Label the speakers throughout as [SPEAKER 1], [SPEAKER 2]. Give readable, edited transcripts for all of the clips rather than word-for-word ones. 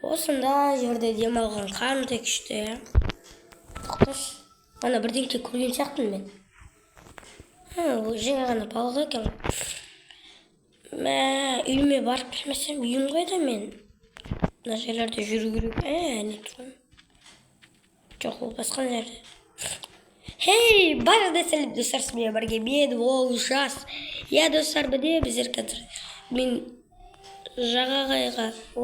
[SPEAKER 1] Осында жерде дем алған қандай күшті. Тоқташ, ана бірдеңке көрген сияқтымын мен. Жаңа ғана балық екен. Үйіме барып келмесем, үйім қайда мен? Мына жерлерде жүру керек. Не тұрмын? Жоқ, ол басқа жерде. Хей, барлығына сәлем достар, сізбен бірге мен Олжас. Я достар, міне біздер қазір мен жағажайға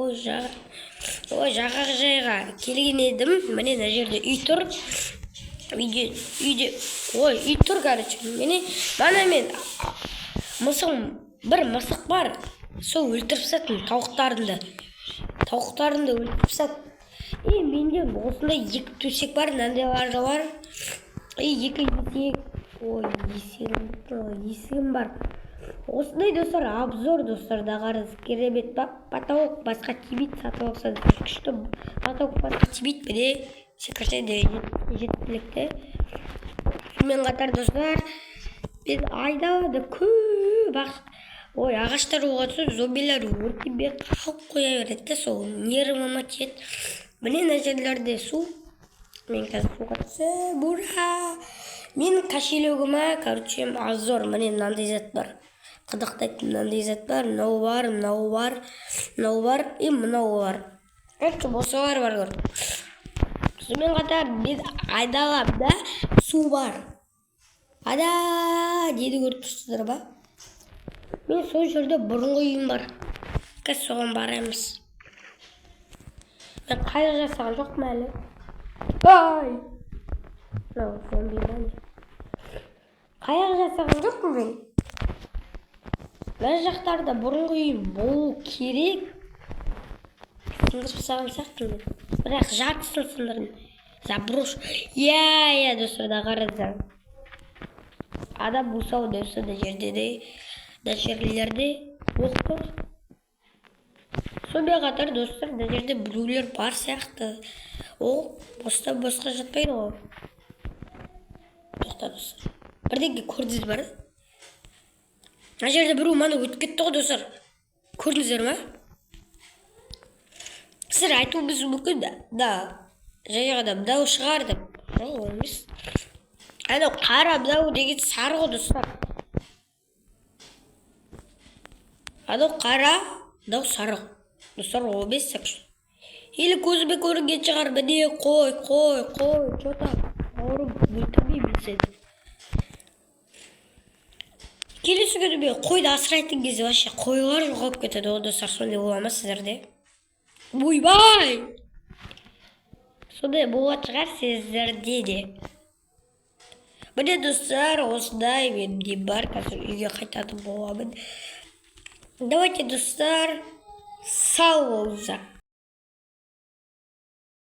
[SPEAKER 1] келген едім. Міне мына жерде үй тұр. Үйде үй тұр, короче. Міне мана мен бір мысық бар. Сол өлтіріп сатын тауықтарымды өлтіріп сат. Менде осындай екі төсек бар, мынандайлар да бар. Екі есігім бар. Осындай достар, обзор достар, да қарыз керемет па? Потолок басқа тимейді, сатып алса күшті. Потолок басқа тимейді, міне секірсене жеткілікті. Сонымен қатар достар, мен айдалада көп ағаштар оғатса зомбилер өртенбей қалып қоя береді. Сол нервыма тиеді. Міне мына жерлерде су. Мен қазір суға түсіп, ура! Менің кошелегіме, короче, обзор. Міне мынандай зат бар. Қыдықтайтын мынандай зат бар. Мынау бар. Мынау бар. Осылар бар. Сонымен қатар мен айдаламда су бар. Деді көріп тұрсыздар ба? Мен сол жерде бұрынғы үйім бар. Қазір соған барамыз. Мен қайық жасаған жоқпын әлі. Қайық жасаған жоқпын мен. Мына жақтарда бұрынғы үйім болу керек. Сындырып салған сияқтымын. Бірақ жартысын сындырдым. Заброш. Достарда қарыздар. Адам бұсау достарда жерлерде оқтыр. Сонымен қатар достар, мына жерде біреулер бар сияқты. Ол босқа жатпайды ғой. Тоқта достар. Бірдеңке көрдіңіз бар? Мына жерде біреу мана өтіп кетті ғой достар. Көрдіңіздер ма? Сіздер айтуыңыз мүмкін да. Жаңағыда мынау шығар деп. Жоқ емес. Анау қара мынау деген сары ғой достар. Анау қара, мынау сары. Достар, ол емес сәкші. Или көзіме көрінген шығар, міне қой. Что-то ауырып өлтірмеймін сені. Келесі күні мен қойды асырайтын кезде вообще қойлар жоғалып кетеді. Ол достар, сондай бола ма сіздерде? Ойбай! Сондай болады шығар сіздерде де. Міне достар, осындай менде бар. Қазір үйге қайтатын боламын. Давайте достар, сау болыңыздар.